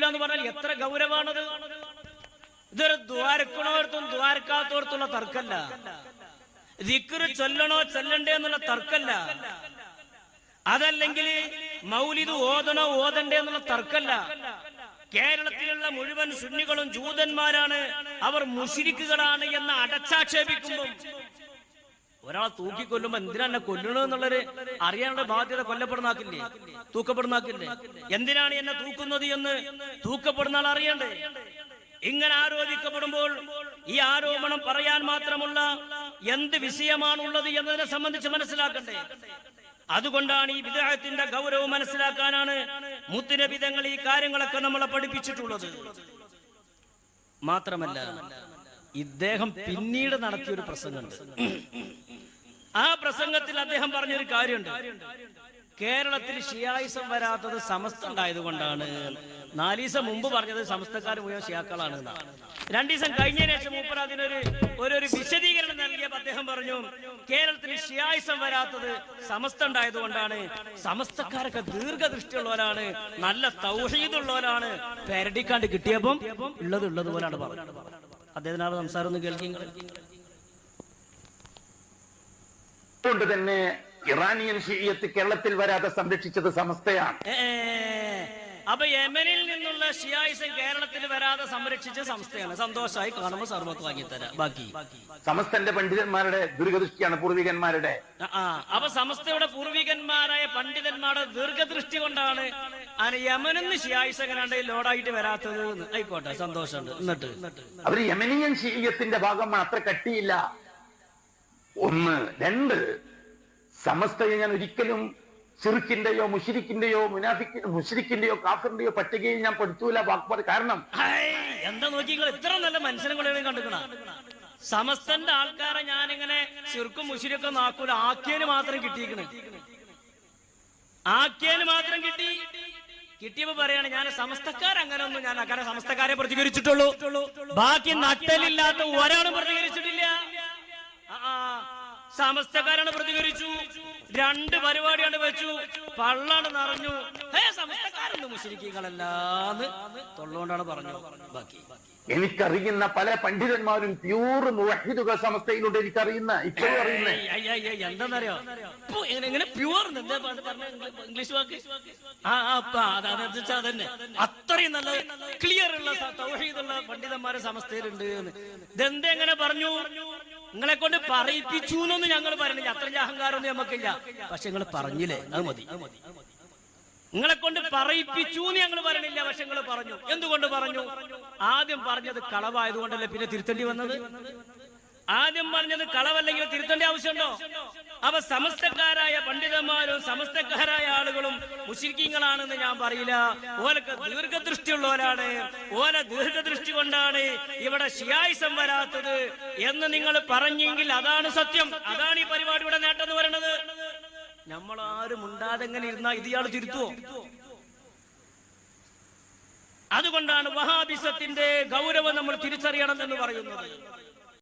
എന്ന് പറഞ്ഞാൽ എത്ര ഗൗരവാണത്. ഇതൊരു ദ്വാരക്കണോർത്തും ദ്വാരക്കാത്തോർത്തുള്ള തർക്കല്ല, ദിക്ർ ചൊല്ലണോ ചൊല്ലണ്ടേ എന്നുള്ള തർക്കല്ല, അതല്ലെങ്കിൽ മൗലിദ് ഓതണോ ഓതണ്ടേ എന്നുള്ള തർക്കല്ല. കേരളത്തിലുള്ള മുഴുവൻ സുന്നികളും ജൂതന്മാരാണ്, അവർ മുശ്രിക്കുകളാണ് എന്ന് അടച്ചാക്ഷേപിക്കുമ്പോൾ ഒരാളെ തൂക്കിക്കൊല്ലുമ്പോ എന്തിനാ എന്നെ കൊല്ലണമെന്നുള്ളൊരു അറിയാനുള്ള ബാധ്യത കൊല്ലപ്പെടുന്നാക്കില്ലേ, തൂക്കപ്പെടുന്നാക്കില്ലേ? എന്തിനാണ് എന്നെ തൂക്കുന്നത് എന്ന് തൂക്കപ്പെടുന്ന ആൾ അറിയണ്ടേ? ഇങ്ങനെ ആരോപിക്കപ്പെടുമ്പോൾ ഈ ആരോപണം പറയാൻ മാത്രമുള്ള എന്ത് വിഷയമാണുള്ളത് എന്നതിനെ സംബന്ധിച്ച് മനസ്സിലാക്കണ്ടേ? അതുകൊണ്ടാണ് ഈ ബിദ്അത്തിന്റെ ഗൗരവം മനസ്സിലാക്കാനാണ് മുത്തുനബി തങ്ങൾ ഈ കാര്യങ്ങളൊക്കെ നമ്മളെ പഠിപ്പിച്ചിട്ടുള്ളത്. മാത്രമല്ല, ഇദ്ദേഹം പിന്നീട് നടത്തിയൊരു പ്രസംഗമുണ്ട്. ആ പ്രസംഗത്തിൽ അദ്ദേഹം പറഞ്ഞൊരു കാര്യമുണ്ട്. കേരളത്തിൽ ഷിയായിസം വരാത്തത് സമസ്ത ഉണ്ടായതുകൊണ്ടാണ്. 4 ദിവസം മുമ്പ് പറഞ്ഞത് സമസ്തക്കാർ മുഴുവൻ ഷിയാക്കളാണ് എന്നാണ്. 2 ദിവസം കഴിഞ്ഞതിന് ശേഷം മൂപ്പർ അതിനൊരു വിശദീകരണം നൽകിയപ്പോൾ അദ്ദേഹം പറഞ്ഞു, കേരളത്തിൽ ഷിയായിസം വരാത്തത് സമസ്ത ഉണ്ടായതുകൊണ്ടാണ്. സമസ്തക്കാരൊക്കെ ദീർഘദൃഷ്ടിയുള്ളവരാണ്, നല്ല തൗഹീദുള്ളവരാണ്. പെരടിക്കാണ്ട് കിട്ടിയപ്പം ഉള്ളത് പോലാണ് പറഞ്ഞത്. അദ്ദേഹത്തിനാണ് സംസാരം ഒന്ന് കേൾക്കുക. കൊണ്ട് തന്നെ ഇറാനിയൻ ഷിയത്ത് കേരളത്തിൽ വരാതെ സംരക്ഷിച്ചത് സമസ്തയാണ്. അപ്പൊ യമനിൽ നിന്നുള്ള ഷിയായിസം കേരളത്തിൽ വരാതെ സംരക്ഷിച്ച സംസ്ഥയാണ്. സന്തോഷമായി കാണുമ്പോൾ സർവത്ത് വാങ്ങിത്തരാം. ബാക്കി സമസ്തന്റെ പണ്ഡിതന്മാരുടെ ദീർഘദൃഷ്ടിയാണ്, പൂർവികന്മാരുടെ. അപ്പൊ സമസ്തയുടെ പൂർവികന്മാരായ പണ്ഡിതന്മാരുടെ ദീർഘദൃഷ്ടി കൊണ്ടാണ് യമനിൽ നിന്ന് ഷിയായിസം എങ്ങനെയാണ്ട് ലോഡായിട്ട് വരാത്തത്. ആയിക്കോട്ടെ, സന്തോഷമുണ്ട്. എന്നിട്ട് അവര് യമനിയൻ ഷിയത്തിന്റെ ഭാഗമാണ്, അത്ര കട്ടിയില്ല. 1 2 സമസ്തയെ ഞാൻ ഒരിക്കലും ശിർക്കിന്റെയോ മുശ്രിക്കിന്റെയോ മുശ്രിക്കിന്റെയോ കാഫിറിന്റെയോ പട്ടികയിൽ ഞാൻ പെടുത്തൂല. കാരണം എന്താ നോക്കി ഇത്ര നല്ല മനുഷ്യനെ കണ്ടുക്കണ. സമസ്തന്റെ ആൾക്കാരെ ഞാനിങ്ങനെ ശിർക്കും മുശ്രിക്കും നാക്കൂല. ആക്കിയന് മാത്രം കിട്ടിയിരിക്കണ്. ആക്കിയന് മാത്രം കിട്ടിയപ്പോ പറയാണ്, ഞാൻ സമസ്തക്കാരങ്ങനെ ഒന്നും ഞാൻ അങ്ങനെ സമസ്തക്കാരെ പ്രതികരിച്ചിട്ടുള്ളൂ. ബാക്കി നട്ടലില്ലാത്ത ഒരാളും പ്രതികരിച്ചിട്ടില്ല. സമസ്തക്കാരാണ് പ്രതികരിച്ചു. 2 പരിപാടിയാണ് വെച്ചു, പള്ളാണ് നിറഞ്ഞു. സമസ്തക്കാരൊന്നും മുശ്രിക്കുകളല്ലാന്ന് തൊള്ളുകൊണ്ടാണ് പറഞ്ഞു. ബാക്കി എനിക്കറിയുന്ന പല പണ്ഡിതന്മാരും പ്യൂർ മുവഹിദുകൾ സമസ്തയിലുണ്ട്. എനിക്കറിയുന്ന ഇപ്പോഴും അറിയുന്ന എന്താന്നറിയോ, എങ്ങനെ പ്യൂർ ഇംഗ്ലീഷ് വാക്ക് അതന്നെ അത്രയും നല്ല ക്ലിയർ ഉള്ള തൗഹീദുള്ള പണ്ഡിതന്മാരെ സമസ്തയിലുണ്ട്. ഇതെന്തെങ്ങനെ പറഞ്ഞു? നിങ്ങളെ കൊണ്ട് പറയിപ്പിച്ചു എന്നൊന്നും ഞങ്ങൾ പറയുന്നില്ല, അത്രയും അഹങ്കാരമൊന്നും നമുക്കില്ല. പക്ഷെ നിങ്ങൾ പറഞ്ഞില്ലേ, അത് മതി. നിങ്ങളെ കൊണ്ട് പറയിപ്പിച്ചു എന്ന് ഞങ്ങൾ പറയണില്ല, പക്ഷെ നിങ്ങൾ പറഞ്ഞു. എന്തുകൊണ്ട് പറഞ്ഞു? ആദ്യം പറഞ്ഞത് കളവായതുകൊണ്ടല്ലേ പിന്നെ തിരുത്തേണ്ടി വന്നത്? ആദ്യം പറഞ്ഞത് കളവല്ലെങ്കിൽ തിരുത്തേണ്ട ആവശ്യമുണ്ടോ? അപ്പൊ സമസ്തക്കാരായ പണ്ഡിതന്മാരും സമസ്തക്കാരായ ആളുകളും മുശ്രിക്കീങ്ങളാണെന്ന് ഞാൻ പറയില്ല. ഓലൊക്കെ ദീർഘദൃഷ്ടിയുള്ളവരാണ്. ഓല ദീർഘദൃഷ്ടി കൊണ്ടാണ് ഇവിടെ ഷിയായിസം വരാത്തത് എന്ന് നിങ്ങൾ പറഞ്ഞെങ്കിൽ അതാണ് സത്യം. അതാണ് ഈ പരിപാടിയുടെ നേട്ടം എന്ന് പറയുന്നത്. നമ്മളാരും ഉണ്ടാതെങ്ങനെ ഇരുന്നാ ഇയാൾ തിരുത്തുവോ? അതുകൊണ്ടാണ് വഹാബിസത്തിന്റെ ഗൗരവം നമ്മൾ തിരിച്ചറിയണം എന്ന് പറയുന്നത്.